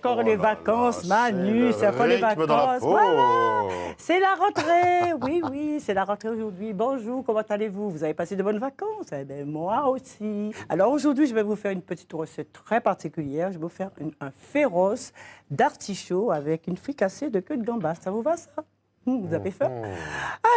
encore les vacances, Manu, c'est encore les vacances. Dans la peau. Voilà. C'est la rentrée, oui, c'est la rentrée aujourd'hui. Bonjour, comment allez-vous? Vous avez passé de bonnes vacances? Eh bien, moi aussi. Alors aujourd'hui, je vais vous faire une petite recette très particulière. Je vais vous faire un féroce d'artichaut avec une fricassée de queue de gambas. Ça vous va, ça? Vous avez faim?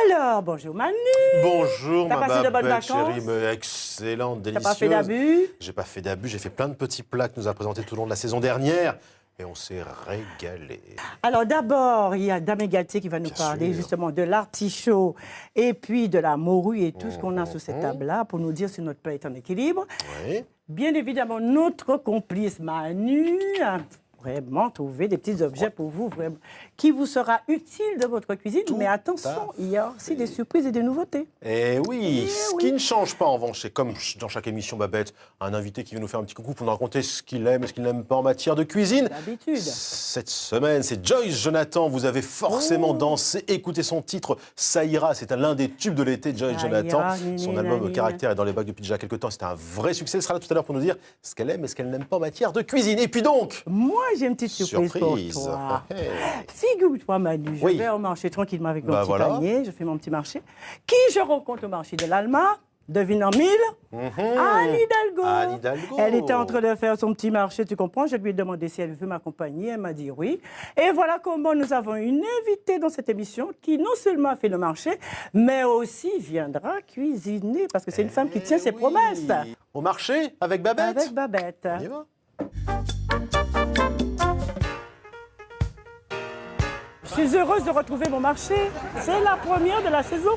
Alors, bonjour Manu. Bonjour T'as ma passé de bonnes belle vacances? chérie, mais excellente, délicieuse. T'as pas fait d'abus? J'ai pas fait d'abus, j'ai fait plein de petits plats que nous a présentés tout au long de la saison dernière. Et on s'est régalé. Alors d'abord, il y a Dame Galtier qui va nous parler justement de l'artichaut et puis de la morue et tout ce qu'on a sur cette table-là pour nous dire si notre plat est en équilibre. Oui. Bien évidemment, notre complice Manu a vraiment trouvé des petits objets pour vous, vraiment, qui vous sera utile de votre cuisine. Mais attention, il y a aussi des surprises et des nouveautés. Et oui, ce qui ne change pas en revanche, c'est comme dans chaque émission, Babette, un invité qui vient nous faire un petit coucou pour nous raconter ce qu'il aime et ce qu'il n'aime pas en matière de cuisine. D'habitude. Cette semaine, c'est Joyce Jonathan. Vous avez forcément dansé, écouté son titre, Ça ira. C'est l'un des tubes de l'été de Joyce Jonathan. Son album Caractère est dans les bacs depuis déjà quelques temps. C'était un vrai succès. Elle sera là tout à l'heure pour nous dire ce qu'elle aime et ce qu'elle n'aime pas en matière de cuisine. Et puis donc... Moi, j'ai une petite surprise pour toi. Figure-toi, Manu, je vais au marché tranquillement avec mon petit panier. Je fais mon petit marché. Qui je rencontre au marché de l'Alma? Devine en mille, Anne Hidalgo. Elle était en train de faire son petit marché, tu comprends? Je lui ai demandé si elle veut m'accompagner, elle m'a dit oui. Et voilà comment nous avons une invitée dans cette émission qui non seulement a fait le marché, mais aussi viendra cuisiner, parce que c'est une femme qui tient ses promesses. Au marché, avec Babette? Avec Babette. On y va. Je suis heureuse de retrouver mon marché. C'est la première de la saison.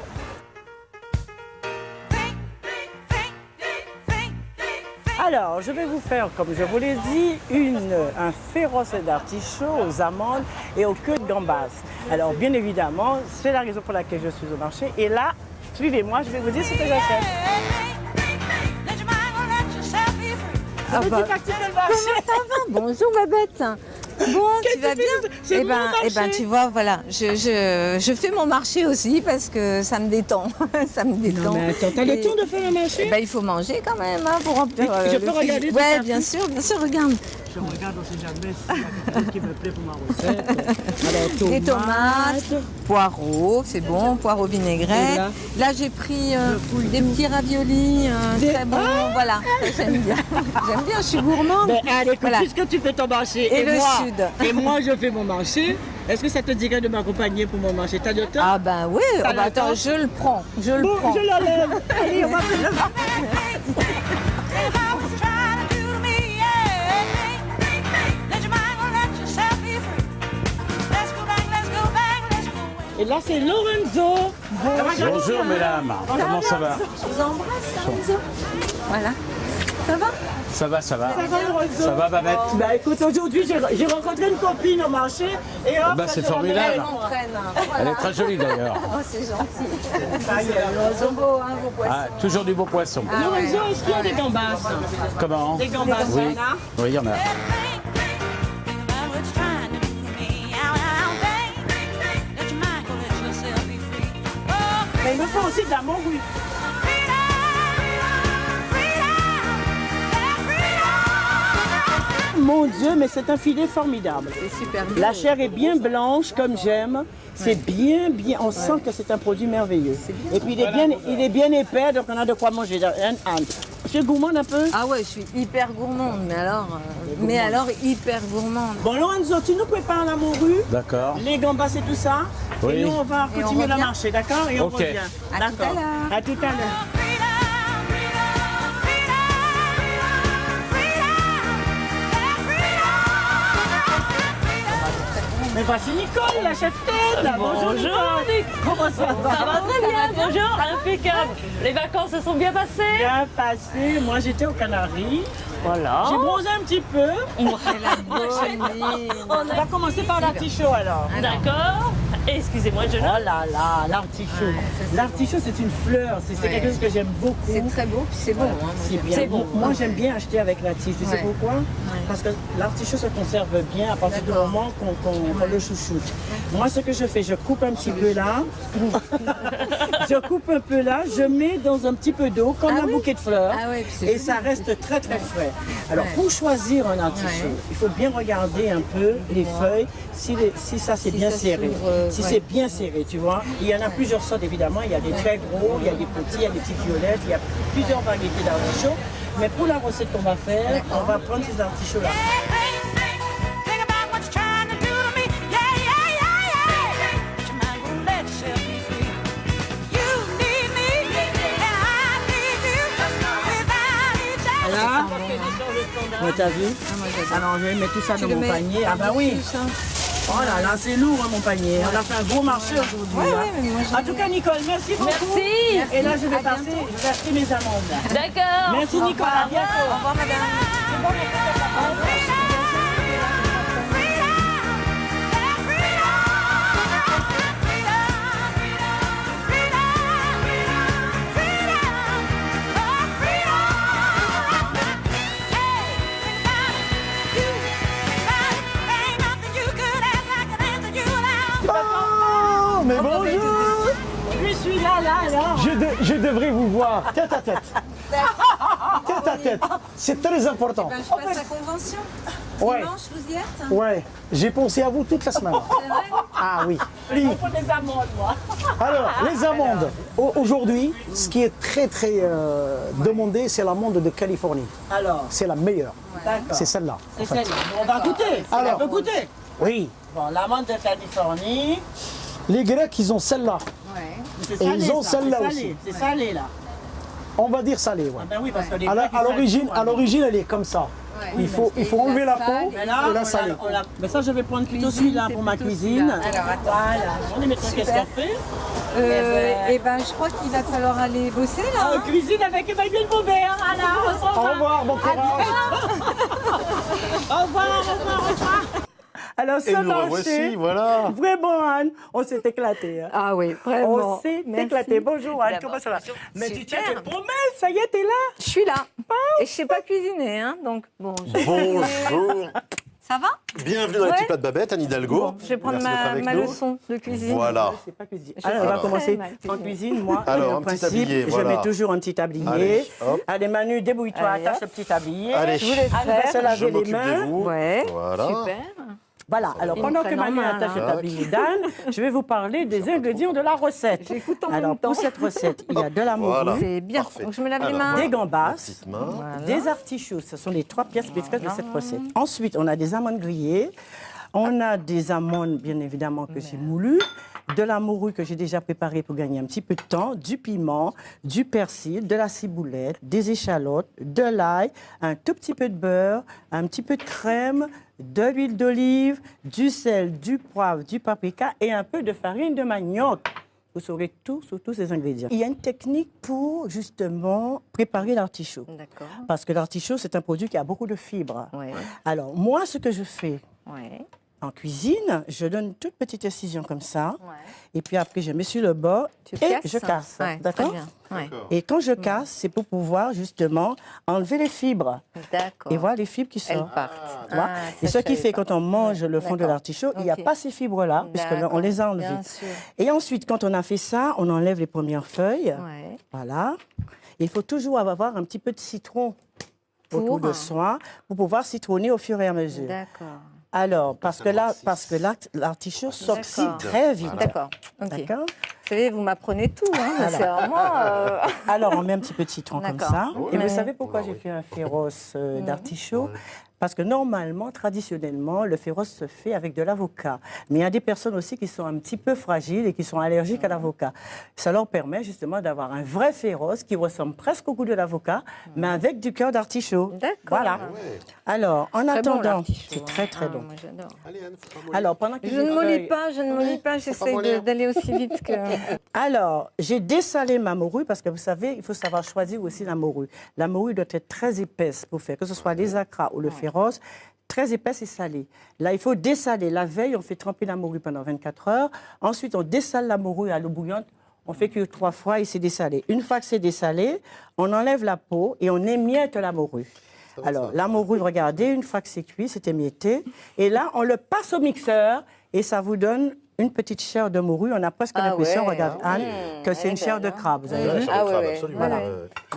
Alors, je vais vous faire, comme je vous l'ai dit, un féroce d'artichaut aux amandes et aux queues de gambas. Alors, bien évidemment, c'est la raison pour laquelle je suis au marché. Et là, suivez-moi, je vais vous dire ce que j'achète. Ah bah, comment ça va? Bonjour Babette. Bon, tu vas bien? Eh ben, tu vois, voilà, je fais mon marché aussi parce que ça me détend. Ça me détend. Non, mais attends, t'as le temps de faire le marché? Eh ben, il faut manger quand même hein, pour remplir. Je peux regarder? Ouais, bien sûr, regarde. Je regarde, on sait jamais s'il y a quelque chose qui me plaît pour ma recette. Alors, des tomates, poireaux, c'est bon, poireaux vinaigrets. Là, j'ai pris des petits raviolis, très bons, voilà, j'aime bien. J'aime bien, je suis gourmande. Ben, allez, puisque tu fais ton marché et le sud. Et moi, je fais mon marché, est-ce que ça te dirait de m'accompagner pour mon marché? T'as le temps? Ah ben oui, attends, je le prends, je le prends. Je l'enlève. Allez, on va faire le marché. Et là, c'est Lorenzo. Bonjour, mesdames. Comment ça va? Je vous embrasse, Lorenzo. Voilà. Ça va? Ça va, ça va. Ça va, Lorenzo? Ça va, Babette? Bah écoute, aujourd'hui, j'ai rencontré une copine au marché. Et hop, c'est formidable. Elle est très jolie, d'ailleurs. Oh, c'est gentil. Ils sont beaux, hein, vos poissons. Ah, toujours du beau poisson. Lorenzo, est-ce qu'il y a des gambas? Comment? Des gambas, oui. il y en a? Oui, il y en a. Mais il me faut aussi de la morue. Mon Dieu, mais c'est un filet formidable. C'est super bien. La chair est bien blanche, comme j'aime. C'est bien. On sent que c'est un produit merveilleux. Et puis il est bien épais, donc on a de quoi manger. Tu es gourmande un peu? Ah ouais, je suis hyper gourmande, mais alors hyper gourmande. Bon, Lorenzo, tu nous prépares la morue, D'accord. les gambas et tout ça. Oui. Et nous, on va continuer le marché, d'accord? Et on Ok. revient. À tout à l'heure. À tout à l'heure. Mais voici Nicole, la chef-tête. Bonjour Nicole. Comment ça va? Ça va très bien, bonjour, impeccable. Les vacances se sont bien passées? Bien passé. Moi, j'étais aux Canaries. Voilà. J'ai bronzé un petit peu. C'est la bonne mine. On va commencer par l'artichaut alors. D'accord. Excusez-moi, je Oh là là, l'artichaut. L'artichaut, c'est une fleur. C'est quelque chose que j'aime beaucoup. C'est très beau, puis c'est bon. Hein, C'est bien. C'est bon. Moi, j'aime bien acheter avec la tige. Tu sais pourquoi? Parce que l'artichaut se conserve bien à partir du moment qu'on le chouchoute. Moi, ce que je fais, je coupe un petit peu là. Je coupe un peu là. Je mets dans un petit peu d'eau, comme un bouquet de fleurs. Ah ouais, puis c'est et joli. ça reste très, très frais. Ouais. Alors, pour choisir un artichaut, il faut bien regarder un peu les feuilles, si ça c'est bien serré. Si c'est bien serré, tu vois. Il y en a plusieurs sortes, évidemment. Il y a des très gros, il y a des petits, il y a des petites violettes, il y a plusieurs variétés d'artichauts. Mais pour la recette qu'on va faire, on va prendre ces artichauts-là. Ouais, t'as vu? Alors je vais mettre tout ça dans mon panier. Ah bah oui. Oh là là, c'est lourd mon panier. On a fait un gros marché aujourd'hui. En tout cas, Nicole, merci beaucoup. Merci. Et là, je vais acheter mes amandes. D'accord. Merci Nicole, à bientôt. Au revoir, madame. Mais bonjour! Je suis là. Je devrais vous voir tête à tête. Tête à tête. C'est très important. Je passe la convention. Ouais. Dimanche, vous y êtes? Ouais. J'ai pensé à vous toute la semaine. C'est vrai? Ah oui. On prend des amandes, moi. Alors, les amandes. Aujourd'hui, ce qui est très demandé, c'est l'amande de Californie. Alors, C'est la meilleure. d'accord. C'est celle-là. C'est en fait. celle-là. On va goûter. Alors. On peut goûter. Oui. Bon, l'amande de Californie. Les Grecs, ils ont celle-là. Ouais. C'est Et salé, ils ont ça, celle-là c'est aussi. salé, c'est salé, là. On va dire salé, ouais. Ah ben oui, parce que les À Grecs, ils l'origine, salent tout, hein. elle est comme ça. Ouais. Il faut enlever la peau Mais là, et la saler. mais ça, je vais prendre plutôt Cuisine, celui-là c'est pour ma plutôt cuisine. celui-là. Alors, attends. Voilà. On est maintenant, qu'est-ce qu'on fait? Eh ben, je crois qu'il va falloir aller bosser là. On cuisine avec Emmanuel Baubert. Alors, on s'en Au va. revoir, bon courage. Au revoir. Alors, Et ce nous revoici, marché, voilà. vraiment, Anne, on s'est éclaté. Hein. Ah oui, vraiment. On s'est Merci. éclaté. Bonjour, Anne, D'abord. comment ça va? Mais tu tiens Super. tes promesses, ça y est, t'es là. Je suis là. Et je sais pas cuisiner, hein, donc bon. Bonjour. Ça va? Bienvenue dans les Ouais. petits plats de Babette, Anne Hidalgo. Bon, je vais prendre Merci d'être avec ma nous. leçon de cuisine. Voilà. C'est pas cuisine. Je Alors, on va sais commencer très mal en cuisine. Moi, Alors, le un petit principe, tablier, je voilà. mets toujours un petit tablier. Allez, hop. Allez, Manu, débrouille-toi, Allez, attache hop. le petit tablier. Allez. Je vous laisse Anne va se faire. laver Je les m'occupe mains. de vous. Ouais, Voilà. super. Voilà, alors Ils pendant me que prennent en Manu main, attache le là. tablier d'Anne, je vais vous parler des ingrédients de la recette. J'écoute en Alors, même temps. pour cette recette, il y a de la morue, Voilà. C'est bien. Parfait. Donc je me lave les Alors, mains. des gambas, Petite main. des artichauts. Ce sont les 3 pièces maîtresses de cette recette. Ensuite, on a des amandes grillées. On a des amandes, bien évidemment, que j'ai moulues. De la morue que j'ai déjà préparée pour gagner un petit peu de temps. Du piment, du persil, de la ciboulette, des échalotes, de l'ail, un tout petit peu de beurre, un petit peu de crème, de l'huile d'olive, du sel, du poivre, du paprika et un peu de farine de manioc. Vous saurez tout sur tous ces ingrédients. Il y a une technique pour justement préparer l'artichaut. D'accord. Parce que l'artichaut, c'est un produit qui a beaucoup de fibres. Ouais. Alors, moi, ce que je fais Ouais. en cuisine, je donne une toute petite incision comme ça. Ouais. Et puis après, je mets sur le bord Tu et casses. je casse. Ouais, D'accord? très bien. Ouais. Et quand je casse, c'est pour pouvoir justement enlever les fibres. D'accord. Et voir les fibres qui Elles sortent. partent. Tu vois? Ah, Et ça, ce qui je fait, savais quand on mange le fond de D'accord. l'artichaut, il n'y a Ok. pas ces fibres-là, puisque D'accord. on les a enlevées. Bien sûr. Et ensuite, quand on a fait ça, on enlève les premières feuilles. Ouais. Voilà. Il faut toujours avoir un petit peu de citron autour de soi pour pouvoir citronner au fur et à mesure. D'accord. Alors, parce que l'artichaut s'oxyde D'accord. très vite. D'accord. Ok. D'accord? Vous savez, vous m'apprenez tout. Hein. Voilà. C'est vraiment. Alors, on met un petit peu de citron comme D'accord. ça. Et Ouais. vous savez pourquoi j'ai fait un féroce d'artichaut? Parce que normalement, traditionnellement, le féroce se fait avec de l'avocat. Mais il y a des personnes aussi qui sont un petit peu fragiles et qui sont allergiques à l'avocat. Ça leur permet justement d'avoir un vrai féroce qui ressemble presque au goût de l'avocat, mais avec du cœur d'artichaut. D'accord. Voilà. Alors, en Très bon, attendant, l'artichaut, c'est hein. très très Ah, bon. Moi, j'adore. Allez, Anne, faut pas mollir. Alors, pendant que Je ne mollis feuille- pas, je ne mollis pas. J'essaie mollir. d'aller aussi vite que. Alors, j'ai dessalé ma morue parce que vous savez, il faut savoir choisir aussi la morue. La morue doit être très épaisse pour faire, que ce soit les acras ou le féroce, très épaisse et salée. Là, il faut dessaler. La veille, on fait tremper la morue pendant 24 heures. Ensuite, on dessale la morue à l'eau bouillante. On fait cuire 3 fois et c'est dessalé. Une fois que c'est dessalé, on enlève la peau et on émiette la morue. Alors, la morue, regardez, une fois que c'est cuit, c'est émietté. Et là, on le passe au mixeur et ça vous donne une petite chair de morue. On a presque l'impression, regarde Anne, que c'est une chair de crabe. Vous avez vu? Ah oui, absolument. Voilà.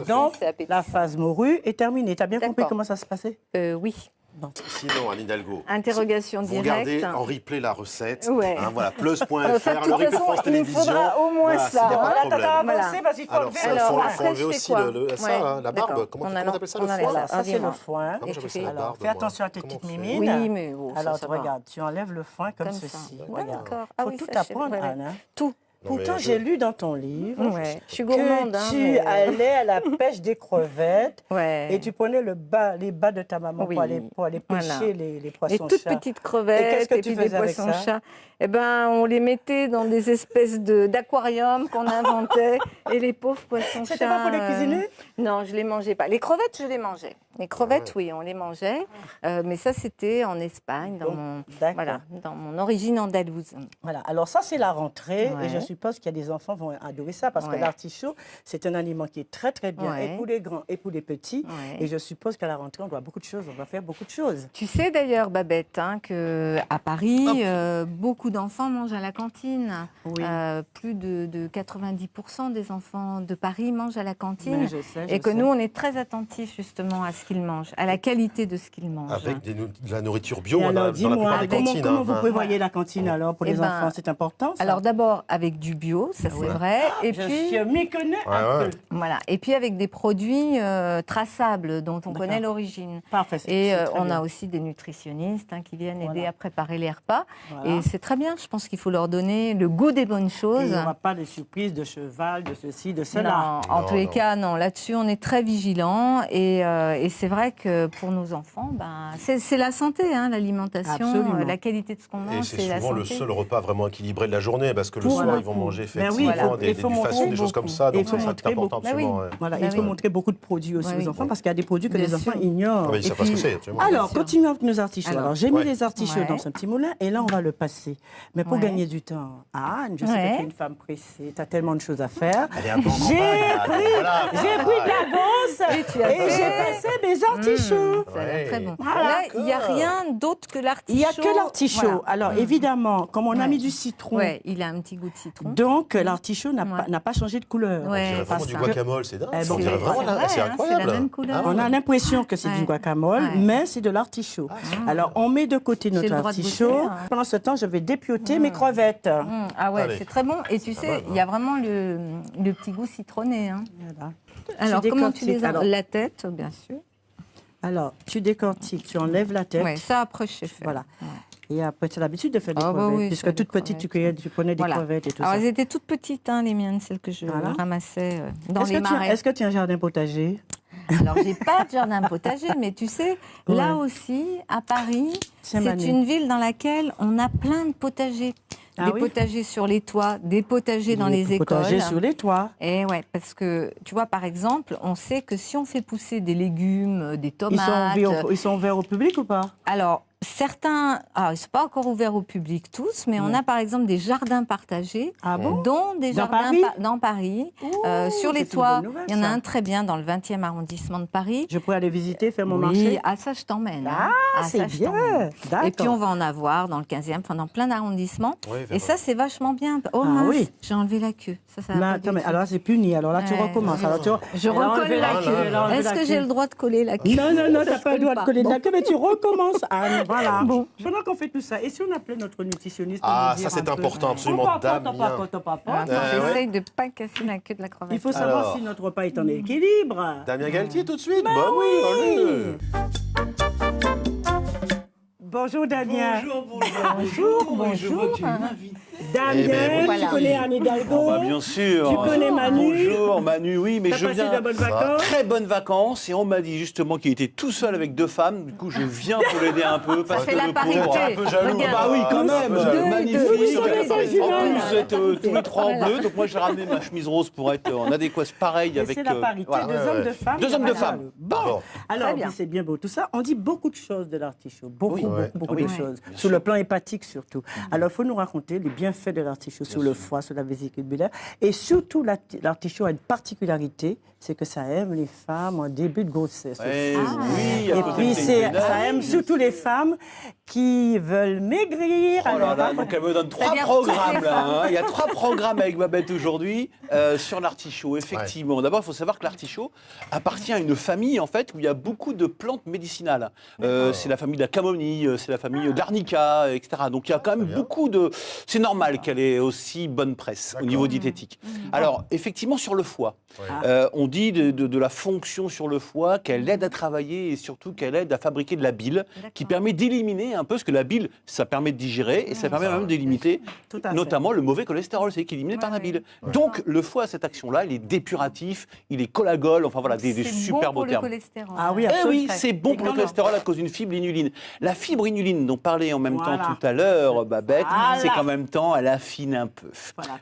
Donc, la phase morue est terminée. Tu as bien compris comment ça se passait? Oui. Bon. Sinon, Anne Hidalgo, interrogation directe. Vous regardez en replay la recette. Ouais. Hein, voilà, plus.fr, le replay France Télévisions. Il faudra au moins ça. Parce qu'il faut enlever faut enlever aussi la barbe. Comment tu appelles ça, le foin? Ça, c'est le foin. Alors, fais attention à tes petites mimines. Oui, mais alors, regarde, tu enlèves le foin comme ceci. Regarde. Il faut tout apprendre, Anne. Tout. Pourtant, j'ai lu dans ton livre je suis gourmande, que tu allais à la pêche des crevettes et tu prenais les bas de ta maman pour aller pêcher les poissons-chats. Les toutes petites crevettes et puis des poissons-chats. Eh ben, on les mettait dans des espèces d'aquariums qu'on inventait et les pauvres poissons-chats... C'était pas pour les cuisiner? Non, je les mangeais pas. Les crevettes, je les mangeais. Les crevettes, oui, on les mangeait. Mais ça, c'était en Espagne, dans mon origine andalouse. Voilà. Alors ça, c'est la rentrée et je suppose qu'il y a des enfants qui vont adorer ça parce que l'artichaut, c'est un aliment qui est très, très bien et pour les grands et pour les petits. Et je suppose qu'à la rentrée, on doit beaucoup de choses, on va faire beaucoup de choses. Tu sais d'ailleurs, Babette, qu'à Paris, beaucoup d'enfants mangent à la cantine. Oui. Plus de 90% des enfants de Paris mangent à la cantine. Et que nous, on est très attentifs justement à ce qu'ils mangent, à la qualité de ce qu'ils mangent. Avec de la nourriture bio, alors, dans la plupart des cantines. Comment vous prévoyez la cantine alors pour les enfants? C'est important ça? Alors d'abord avec du bio, ça c'est vrai. Et puis je m'y connais un peu. Voilà. Et puis avec des produits traçables dont on connaît l'origine. Parfait. Et on a aussi des nutritionnistes qui viennent aider à préparer les repas. Et c'est très bien. Je pense qu'il faut leur donner le goût des bonnes choses. Il n'y aura pas de surprises de cheval, de ceci, de cela. Non, en tous les cas, non. Là-dessus, on est très vigilants. Et c'est vrai que pour nos enfants, c'est la santé, l'alimentation, la qualité de ce qu'on mange. Et c'est souvent le seul repas vraiment équilibré de la journée, parce que le soir, ils vont manger effectivement du façon, des choses comme ça. Donc ça, c'est important absolument. Il faut montrer beaucoup de produits aussi aux enfants, parce qu'il y a des produits que les enfants ignorent. Ils ne savent pas ce que c'est. Alors, continuons avec nos artichauts. Alors, j'ai mis les artichauts dans un petit moulin, et là, on va le passer. Mais pour gagner du temps, Anne, je sais que tu es une femme pressée, tu as tellement de choses à faire. J'ai pris de l'avance et j'ai passé mes artichauts. Ça a l'air très bon. Là, il n'y a rien d'autre que l'artichaut. Il n'y a que l'artichaut. Alors, évidemment, comme on a mis du citron. Oui, il a un petit goût de citron. Donc, l'artichaut n'a pas changé de couleur. On dirait vraiment du guacamole, c'est dingue. C'est incroyable. C'est la même couleur. On a l'impression que c'est du guacamole, mais c'est de l'artichaut. Alors, on met de côté notre artichaut. Pendant ce temps, je vais dépioter mes crevettes. Ah ouais, c'est très bon. Et tu sais, il y a vraiment le petit goût citronné. Alors, comment tu les enlèves? La tête, bien sûr. Alors, tu décortiques, tu enlèves la tête. Oui, ça après je sais faire. Voilà. Et après, tu as l'habitude de faire des crevettes, puisque toute petite, tu prenais des crevettes et tout ça. Alors, elles étaient toutes petites, les miennes, celles que je ramassais dans les marais. Est-ce que tu as un jardin potager? Alors, j'ai pas de jardin potager, mais tu sais, là aussi, à Paris, c'est une ville dans laquelle on a plein de potagers. Des potagers sur les toits, des potagers dans les écoles. Des potagers sur les toits. Et ouais, parce que, tu vois, par exemple, on sait que si on fait pousser des légumes, des tomates... Ils sont ouverts au public ou pas? Alors, certains, ils ne sont pas encore ouverts au public tous, mais on a par exemple des jardins partagés, dont des jardins dans Paris. Sur les toits, il y en a un très bien dans le 20e arrondissement de Paris. Je pourrais aller visiter, faire mon marché? Ah, ça, je t'emmène. C'est bien. Et puis, on va en avoir dans le 15e, enfin, dans plein d'arrondissements. Et ça, c'est vachement bien. Oh mince, j'ai enlevé la queue. Ça va pas alors, c'est puni. Alors là, tu recommences. Alors, je recolle la queue. Est-ce que j'ai le droit de coller la queue? Non, tu n'as pas le droit de coller la queue, mais tu recommences. Voilà. Bon. Pendant qu'on fait tout ça, et si on appelait notre nutritionniste? Ça c'est important, absolument. Damien. J'essaye de ne pas casser la queue de la crevette. Il faut savoir si notre repas est en équilibre. Damien Galtier tout de suite. Bah oui. Bonjour Damien. Bonjour. Je vois que tu m'invites. Damien, tu connais Anne Hidalgo? Bien sûr. Tu connais Manu? Bonjour Manu, oui, mais je viens. T'as passé de bonnes vacances? Très bonnes vacances, et on m'a dit justement qu'il était tout seul avec 2 femmes. Du coup, je viens pour l'aider un peu. Ça fait la parité. Un peu jaloux. Bah oui, quand même. Magnifique. En plus, vous êtes tous les 3 en bleu. Donc moi, j'ai ramené ma chemise rose pour être en adéquation pareil avec. C'est la parité, 2 hommes, 2 femmes. 2 hommes, 2 femmes. Bon. Alors, c'est bien beau tout ça. On dit beaucoup de choses de l'artichaut. Beaucoup de choses. Sur le plan hépatique surtout. Alors, il faut nous raconter les bienfaits de l'artichaut sur le foie, sur la vésicule biliaire. Et surtout, l'artichaut a une particularité, c'est que ça aime les femmes en début de grossesse. Oui, et puis, ça aime surtout les femmes qui veulent maigrir. Oh là là, donc elle me donne 3 programmes là. Hein. Il y a 3 programmes avec Babette aujourd'hui sur l'artichaut, effectivement. D'abord, il faut savoir que l'artichaut appartient à une famille en fait où il y a beaucoup de plantes médicinales. C'est la famille de la camomille, c'est la famille de l'arnica, etc. Donc il y a quand même beaucoup de... C'est normal qu'elle ait aussi bonne presse au niveau diététique. Alors, effectivement, sur le foie, on dit de la fonction sur le foie qu'elle aide à travailler et surtout qu'elle aide à fabriquer de la bile qui permet d'éliminer un peu, ce que la bile, ça permet de digérer et ça permet même d'éliminer notamment le mauvais cholestérol, c'est éliminé par la bile. Donc le foie a cette action-là, il est dépuratif, il est collagole, enfin voilà, des super beaux termes. Ah oui, oui, c'est bon pour le cholestérol à cause d'une fibre inuline. La fibre inuline dont parlait en même temps tout à l'heure Babette, c'est qu'en même temps, elle affine un peu.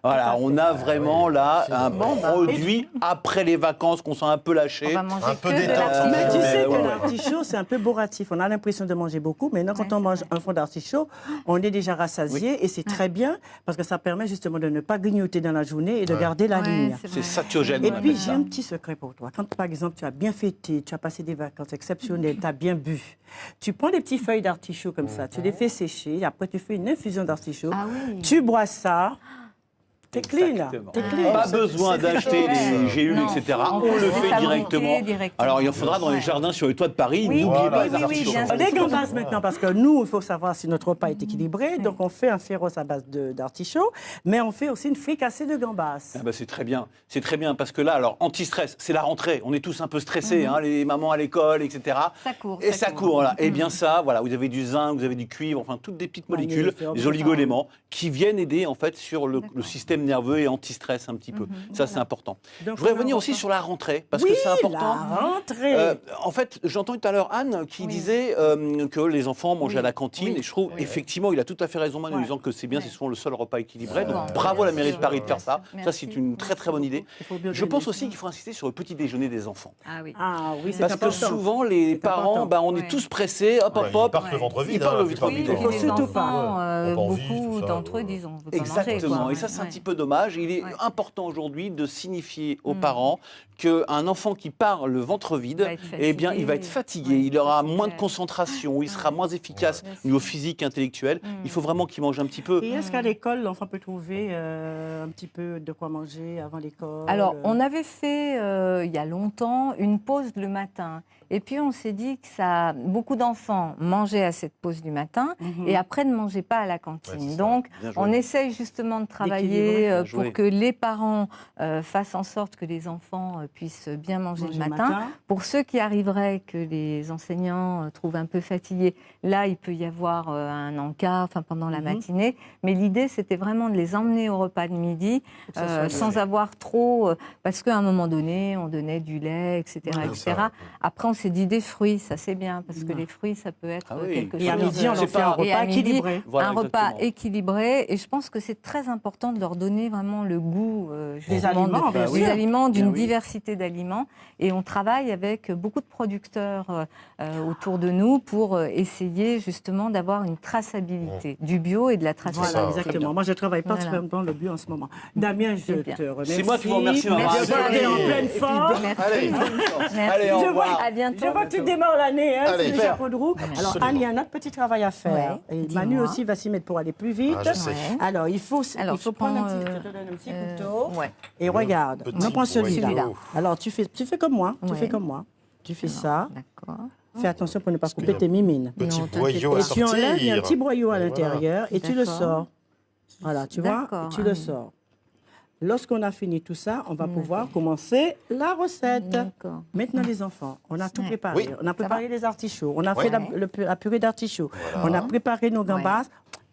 Voilà, on a vraiment là un produit après les vacances qu'on sent un peu lâché. Un peu détendu. Mais tu sais que l'artichaut, c'est un peu bourratif. On a l'impression de manger beaucoup, mais quand on mange un fond d'artichaut, on est déjà rassasié et c'est très bien parce que ça permet justement de ne pas grignoter dans la journée et de garder la ligne. C'est satiogène. Et puis j'ai un petit secret pour toi. Quand par exemple tu as bien fêté, tu as passé des vacances exceptionnelles, tu as bien bu, tu prends des petites feuilles d'artichaut comme ça, tu les fais sécher, après tu fais une infusion d'artichaut, tu bois ça. T'es clean. Pas besoin d'acheter des gélules, etc. On le fait directement. Alors, il en faudra dans les jardins sur les toits de Paris. N'oubliez pas les artichauts. Les gambas maintenant, parce que nous, il faut savoir si notre repas est équilibré. Donc, on fait un féroce à base d'artichaut, mais on fait aussi une fricassée de gambas. Ah bah c'est très bien. C'est très bien parce que là, alors, anti-stress, c'est la rentrée. On est tous un peu stressés, hein, les mamans à l'école, etc. Ça court. Et ça court, là. Et bien ça, voilà, vous avez du zinc, vous avez du cuivre, enfin, toutes des petites molécules, des oligo-éléments qui viennent aider, en fait, sur le système nerveux et anti-stress un petit peu. Ça, c'est important. Donc, je voudrais revenir aussi sur la rentrée, parce que c'est important. La rentrée. En fait, j'entends tout à l'heure Anne qui disait que les enfants mangeaient à la cantine, et je trouve, effectivement, il a tout à fait raison en disant que c'est bien, c'est souvent le seul repas équilibré. Donc, bravo à la mairie de Paris de faire ça. Ça, c'est une très, très bonne idée. Je pense aussi qu'il faut insister sur le petit déjeuner des enfants. Ah oui. C'est parce que souvent, les parents, on est tous pressés, hop, hop, hop. Ils partent le ventre vide. Ils partent le ventre vide. Il faut surtout pas. Beaucoup d'entre eux disent on veut pas manger. Exactement. Et ça, c'est un petit peu dommage. Il est important aujourd'hui de signifier aux parents qu'un enfant qui part le ventre vide, eh bien, il va être fatigué, il aura moins de concentration, il sera moins efficace au niveau physique, intellectuel. Il faut vraiment qu'il mange un petit peu. Et est-ce qu'à l'école, l'enfant peut trouver un petit peu de quoi manger avant l'école? Alors, on avait fait, il y a longtemps, une pause le matin. Et puis, on s'est dit que beaucoup d'enfants mangeaient à cette pause du matin et après ne mangeaient pas à la cantine. Donc, on essaye justement de travailler pour que les parents fassent en sorte que les enfants puissent bien manger le matin. Pour ceux qui arriveraient, que les enseignants trouvent un peu fatigués, là, il peut y avoir un encart pendant la matinée. Mais l'idée, c'était vraiment de les emmener au repas de midi sans avoir trop... parce qu'à un moment donné, on donnait du lait, etc. etc. Après, on s'est dit des fruits, ça c'est bien, parce que les fruits, ça peut être quelque chose... Et à midi, on fait un repas équilibré. Un repas équilibré. Et je pense que c'est très important de leur donner vraiment le goût des aliments, d'une diversité d'aliments. Et on travaille avec beaucoup de producteurs autour de nous pour essayer justement d'avoir une traçabilité du bio et de la traçabilité. Voilà, exactement. Moi, je travaille pas dans le bio en ce moment. Damien, je te remercie. C'est moi qui vous remercie, maman. Merci. En pleine forme. Allez, au revoir. À bientôt. Je vois que tu démarres l'année, c'est le chapeau de roue. Alors, Anne, il y a un autre petit travail à faire. Et Manu aussi va s'y mettre pour aller plus vite. Alors, il faut prendre un petit couteau. Et regarde, on prend celui-là. Alors, tu fais comme moi. Tu fais ça. D'accord. Fais attention pour ne pas couper tes mimines. Petit boyau à sortir. Et tu enlèves, il y a un petit boyau à l'intérieur et tu le sors. Voilà, tu vois, tu le sors. Lorsqu'on a fini tout ça, on va pouvoir commencer la recette. Maintenant, les enfants, on a tout préparé. On a préparé les artichauts, on a fait la purée d'artichauts, on a préparé nos gambas.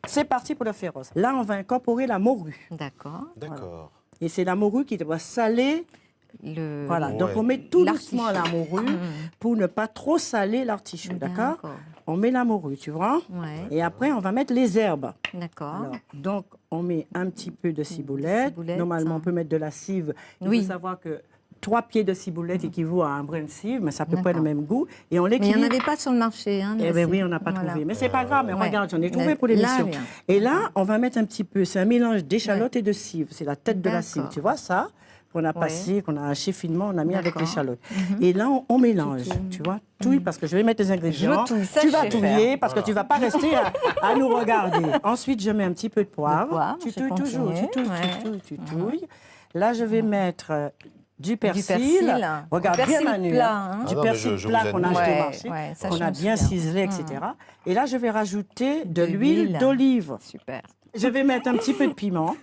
C'est parti pour le féroce. Là, on va incorporer la morue. D'accord. Et c'est la morue qui doit saler. Voilà, donc on met tout doucement la morue pour ne pas trop saler l'artichaut, d'accord? On met la morue, tu vois? Et après, on va mettre les herbes. D'accord. Donc, on met un petit peu de ciboulette. Normalement, on peut mettre de la cive. Il faut savoir que 3 pieds de ciboulette équivaut à un brin de cive, mais ça peut pas être le même goût. Et on l'équilibre. Mais il n'y en avait pas sur le marché. Eh bien oui, on n'a pas trouvé. Mais c'est pas grave, mais regarde, j'en ai trouvé pour l'émission. Et là, on va mettre un petit peu, c'est un mélange d'échalote et de cive. C'est la tête de la cive, tu vois ça? qu'on a passé, qu'on a haché finement, on a mis avec l'échalote. Et là, on mélange, tu vois. Touille, parce que je vais mettre les ingrédients. Tu vas touiller, parce que tu ne vas pas rester à nous regarder. Ensuite, je mets un petit peu de poivre. Tu touilles toujours, tu touilles. Là, je vais mettre du persil. Regarde bien, Manu. Du persil plat qu'on a acheté au marché, qu'on a bien ciselé, etc. Et là, je vais rajouter de l'huile d'olive. Super. Je vais mettre un petit peu de piment.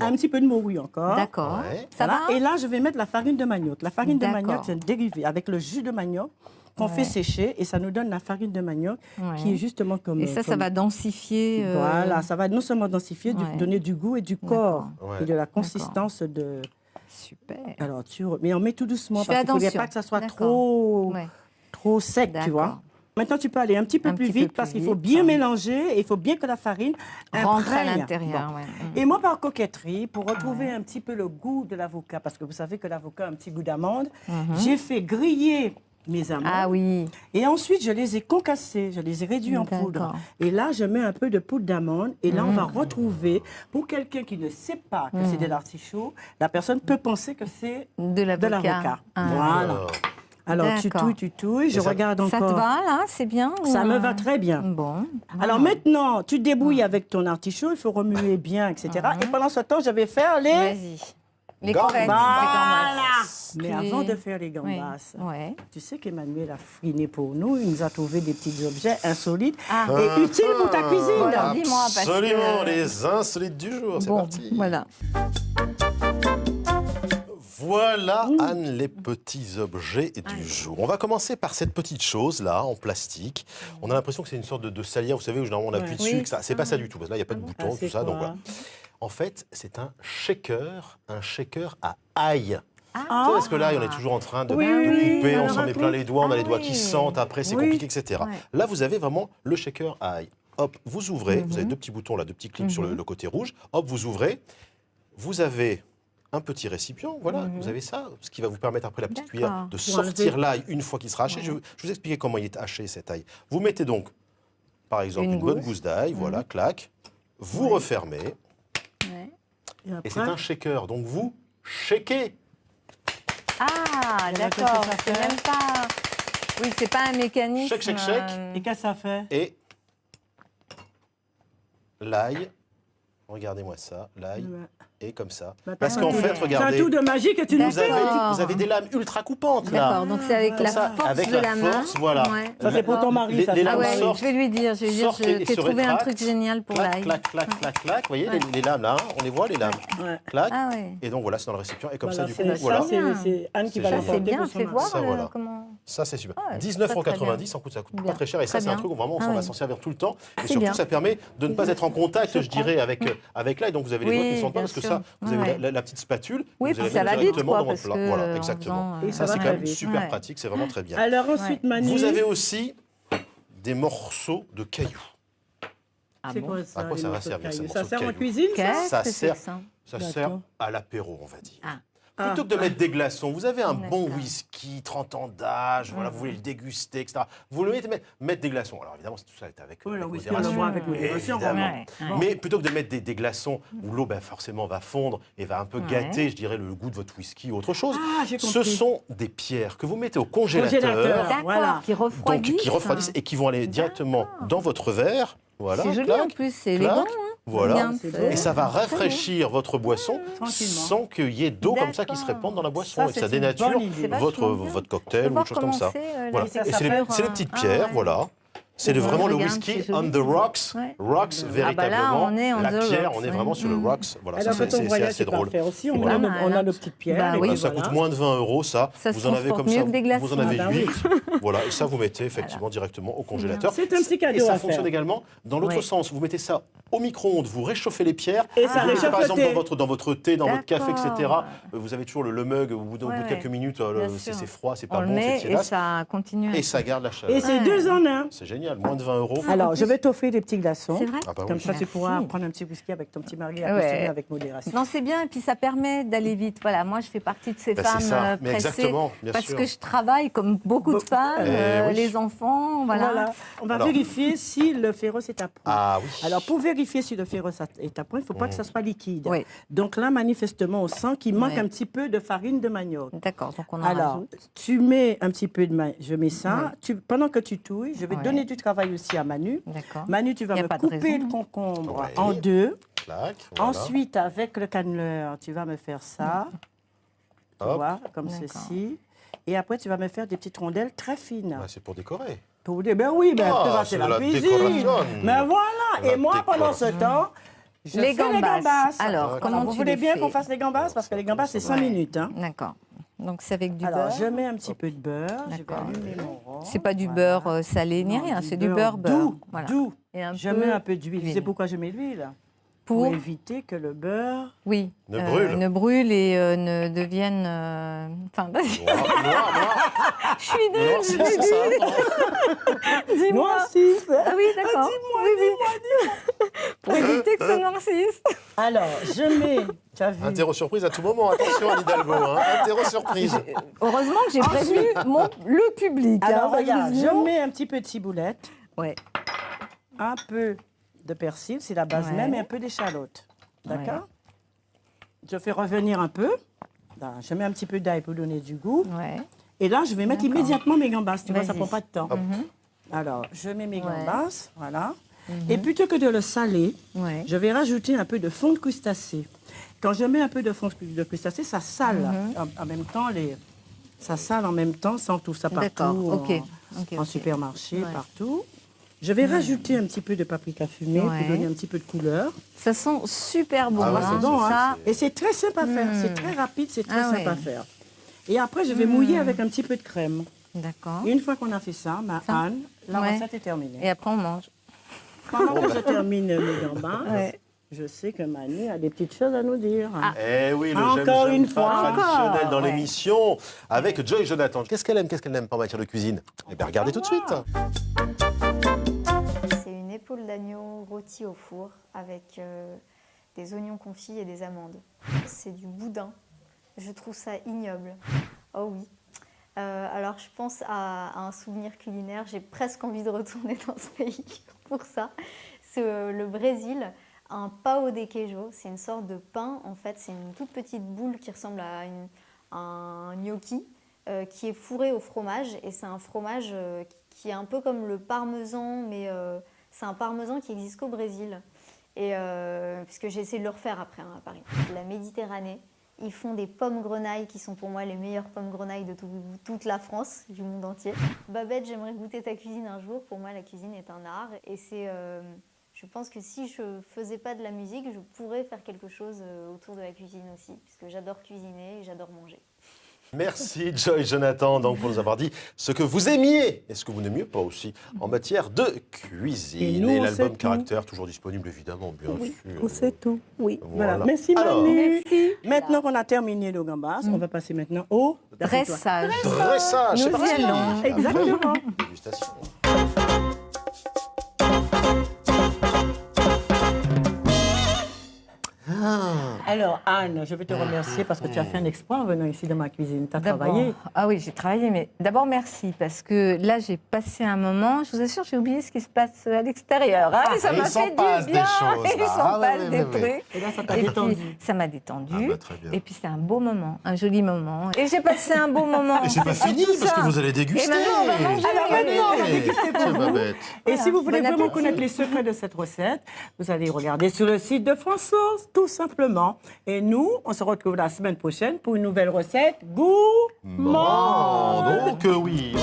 Un petit peu de morue encore. D'accord. Ça va. Et là, je vais mettre la farine de manioc. La farine de manioc, c'est un dérivé avec le jus de manioc qu'on fait sécher et ça nous donne la farine de manioc qui est justement comme... Et ça va densifier... Voilà, ça va non seulement densifier, donner du goût et du corps et de la consistance de... Super. Alors, mais on met tout doucement parce qu'il ne faudrait pas que ça soit trop sec, tu vois. Maintenant, tu peux aller un petit peu plus vite parce qu'il faut bien mélanger et il faut bien que la farine rentre à l'intérieur. Et moi, par coquetterie, pour retrouver un petit peu le goût de l'avocat, parce que vous savez que l'avocat a un petit goût d'amande, j'ai fait griller mes amandes. Ah oui. Et ensuite, je les ai concassées, je les ai réduits en poudre. Et là, je mets un peu de poudre d'amande. Et là, on va retrouver, pour quelqu'un qui ne sait pas que c'est de l'artichaut, la personne peut penser que c'est de l'avocat. Voilà. Alors, tu touilles, je regarde encore. Ça te va, là? C'est bien? Ça me va très bien. Bon. Alors maintenant, tu te débrouilles avec ton artichaut, il faut remuer bien, etc. Et pendant ce temps, je vais faire les... Vas-y. Les gambas. Voilà. Mais avant de faire les gambas, tu sais qu'Emmanuel a fouiné pour nous, il nous a trouvé des petits objets insolites et utiles pour ta cuisine. Alors, dis-moi, absolument, les insolites du jour, c'est parti. Voilà. Voilà, Anne, les petits objets du jour. On va commencer par cette petite chose-là, en plastique. On a l'impression que c'est une sorte de salière, vous savez, où généralement on appuie dessus. C'est pas ça du tout, parce que là, il n'y a pas de bouton, tout ça. Donc voilà. En fait, c'est un shaker à ail. Tu sais, parce que là, on est toujours en train de couper, on s'en met plein les doigts, on a les doigts qui sentent, après c'est compliqué, etc. Là, vous avez vraiment le shaker à ail. Hop, vous ouvrez, vous avez deux petits boutons là, deux petits clips sur le côté rouge. Hop, vous ouvrez, vous avez un petit récipient, voilà, vous avez ça, ce qui va vous permettre après la petite cuillère de sortir l'ail une fois qu'il sera haché. Je vais vous expliquer comment il est haché cet ail. Vous mettez donc, par exemple, une bonne gousse d'ail, voilà, clac, vous refermez, et c'est un shaker, donc vous shakez. Ah, d'accord, c'est même pas... Oui, c'est pas un mécanisme... Shake. Et qu'est-ce que ça fait? Et l'ail, regardez-moi ça, l'ail... Et comme ça. Parce qu'en fait, regardez... C'est un tout de magie que tu nous fais. Vous avez des lames ultra coupantes, là. D'accord, donc c'est avec la force de la main. Voilà. Ça, c'est pour ton mari, ça. Les lames sortent. Je vais lui dire, je t'ai trouvé un truc génial pour l'ail. Clac. Vous voyez, les lames, là, on les voit, les lames. Clac. Et donc, voilà, c'est dans le récipient. Et comme ça, du coup, voilà. C'est Anne qui va l'apporter. C'est bien, fais voir comment... Ça, c'est super. 19,90 €, ça coûte pas très cher. Et ça, c'est un truc où vraiment, on va s'en servir tout le temps. Et surtout, ça permet de ne pas être en contact, je dirais, avec l'ail. Donc, vous avez les doigts qui ne sentent pas, parce que ça, vous avez la petite spatule, oui, vous allez ça va vite, directement dans votre plat. Voilà, exactement. Et ça, c'est quand même super pratique, c'est vraiment très bien. Alors ensuite, Manu... Vous avez aussi des morceaux de cailloux. C'est quoi ça? À quoi ça va servir, ces morceaux de Ça sert en cailloux? cuisine, ça sert à l'apéro, on va dire. Plutôt que de mettre des glaçons, vous avez un bon whisky, 30 ans d'âge, voilà, vous voulez le déguster, etc. Vous le mettre des glaçons. Alors évidemment, tout ça est avec modération. Mais plutôt que de mettre des glaçons où l'eau forcément va fondre et va un peu gâter, je dirais, le goût de votre whisky ou autre chose, ce sont des pierres que vous mettez au congélateur, qui refroidissent et qui vont aller directement dans votre verre. Voilà, c'est joli en plus, c'est élégant. Voilà, et ça va rafraîchir votre boisson sans qu'il y ait d'eau comme ça qui se répande dans la boisson et que ça dénature votre cocktail ou autre chose comme ça. Voilà. Et c'est les petites pierres, voilà. C'est vraiment le whisky on the rocks, véritablement. La pierre, on est vraiment sur le rocks. Voilà, c'est assez drôle. On a nos petites pierres. Ça coûte moins de 20 €, ça. Vous en avez comme ça, vous en avez 8. Voilà, et ça, vous mettez effectivement directement au congélateur. C'est un petit cadeau. Et ça fonctionne également dans l'autre sens. Vous mettez ça au micro-ondes, vous réchauffez les pierres. Et ça réchauffe par exemple dans votre thé, dans votre café, etc. Vous avez toujours le mug, au bout de quelques minutes, c'est froid, c'est pas bon, c'est et ça continue. Et ça garde la chaleur. Et c'est 2 en 1. C'est génial. génial, moins de 20 €. Alors, je vais t'offrir des petits glaçons. C'est vrai? Ah bah Comme oui. ça, tu pourras prendre un petit whisky avec ton petit mari à consommer avec modération. Non, c'est bien, et puis ça permet d'aller vite. Voilà, moi, je fais partie de ces Bah, c'est ça. femmes Mais pressées. exactement, bien parce sûr. que je travaille comme beaucoup de femmes, oui. les enfants, voilà. On va Alors. vérifier si le féroce est à point. Ah oui. Alors, pour vérifier si le féroce est à point, il ne faut pas que ça soit liquide. Oui. Donc là, manifestement, on sent qu'il manque Ouais. un petit peu de farine de manioc. D'accord, donc on en Alors, rajoute. tu mets un petit peu de je mets ça. Pendant que tu touilles, je vais Ouais. donner du travail aussi à Manu. D'accord. Manu, tu vas Y a me pas de couper raison. le concombre Ouais. en deux. Clac, voilà. Ensuite, avec le canneleur, tu vas me faire ça. Tu Hop. vois, comme D'accord. ceci. Et après, tu vas me faire des petites rondelles très fines. Ah, c'est pour décorer. Pour dire, ben oui, ben, Ah, tu vas c'est c'est de la la cuisine. décoration. Mais voilà. La Et moi, pendant ce temps, je Les fais les gambas. gambas. Alors, comment vous tu voulez les bien fais? qu'on fasse les gambas? Parce que les gambas, c'est 5 Ouais. minutes. Hein. D'accord. Donc c'est avec du Alors, beurre. je mets un petit peu de beurre. Je vais D'accord. allumer mon rond. C'est pas du Voilà. beurre salé ni Non, rien, c'est du beurre doux. Voilà. Doux. Et un Je peu mets un peu d'huile. Tu sais d'huile. pourquoi je mets de l'huile? Pour éviter que le beurre... oui, Ne brûle. ne brûle et ne devienne. Enfin, vas-y. Noir, Je suis nulle. noir, c'est ça. Dis-moi. Noircisse. Ah oui, d'accord. Oui. Pour éviter que ça noircisse. Alors, je mets... Tu as vu? Interro surprise à tout moment. Attention, Anne Hidalgo. Hein. Interro surprise. Heureusement que j'ai prévenu le public. Alors, hein, regarde, sinon- je mets un petit peu de ciboulette, Ouais. un peu de persil, c'est la base Ouais. même, et un peu d'échalote. D'accord? Je fais revenir un peu. Là, je mets un petit peu d'ail pour donner du goût. Ouais. Et là, je vais mettre D'accord. immédiatement mes gambas. Tu vois, ça Vas-y. prend pas de temps. Hop. Alors, je mets mes Ouais. gambas, voilà. Et plutôt que de le saler, Ouais. je vais rajouter un peu de fond de crustacé. Quand je mets un peu de fond de crustacé, ça sale en même temps ça sale en même temps sans tout ça partout. D'accord, ok. En Ok. supermarché, Ouais. partout. Je vais rajouter un petit peu de paprika fumé Ouais. pour donner un petit peu de couleur. Ça sent super bon. Ah ouais, hein, C'est bon, hein? ça. Et c'est très simple à faire. C'est très rapide, c'est très Ah simple ouais. à faire. Et après, je vais mouiller avec un petit peu de crème. D'accord. Et une fois qu'on a fait ça, Anne, la Ouais. recette est terminée. Et après, on mange. Pendant que je termine mes gambas, Ouais. je sais que Manu a des petites choses à nous dire. Eh oui, le Encore j'aime une pas fois. traditionnel Encore, dans ouais. l'émission avec Joy Jonathan. Qu'est-ce qu'elle aime, qu'est-ce qu'elle n'aime pas en matière de cuisine? Eh bien, regardez tout de suite. C'est une épaule d'agneau rôtie au four avec des oignons confits et des amandes. C'est du boudin. Je trouve ça ignoble. Oh oui. Alors je pense à un souvenir culinaire. J'ai presque envie de retourner dans ce pays pour ça. C'est le Brésil, un pão de queijo. C'est une sorte de pain. En fait, c'est une toute petite boule qui ressemble à un gnocchi qui est fourré au fromage. Et c'est un fromage qui est un peu comme le parmesan, mais c'est un parmesan qui existe qu'au Brésil. Et puisque j'ai essayé de le refaire après à Paris. La Méditerranée, ils font des pommes grenailles qui sont pour moi les meilleures pommes grenailles de toute la France, du monde entier. Babette, j'aimerais goûter ta cuisine un jour. Pour moi, la cuisine est un art. Et je pense que si je ne faisais pas de la musique, je pourrais faire quelque chose autour de la cuisine aussi, puisque j'adore cuisiner et j'adore manger. Merci Joy Jonathan donc, pour nous avoir dit ce que vous aimiez et ce que vous n'aimiez pas aussi en matière de cuisine. Et nous, on l'album sait tout. Caractère, toujours disponible évidemment, bien sûr. On sait tout. Oui. Voilà. Voilà. Merci Alors. Manu. Merci. Maintenant qu'on a terminé nos gambas, on va passer maintenant au Dressage. Dressage, c'est Nous y parti. allons. Exactement. Dégustation. Alors Anne, je veux te remercier parce que tu as fait un exploit en venant ici dans ma cuisine. Tu as travaillé. Ah oui, j'ai travaillé, mais d'abord merci, parce que là, j'ai passé un moment, je vous assure, j'ai oublié ce qui se passe à l'extérieur. Hein, et ça et m'a il s'en fait passe du des bien. choses, Il là. s'en Ah, passe ouais, des ouais, ouais. trucs. Et là, ça t'a Et détendu. puis, ça m'a détendu. Ah bah, très bien. Et puis, c'était un beau moment, un joli moment. Et j'ai passé un beau moment. Et c'est pas fini tout parce ça. que vous allez déguster. Et maintenant, on va manger. Alors maintenant, on va déguster pour C'est vous. pas bête. Et si vous voulez Bon vraiment appétit. connaître les secrets de cette recette, vous allez regarder sur le site de Françoise, tout simplement. Et nous, on se retrouve la semaine prochaine pour une nouvelle recette gourmande. Donc oui.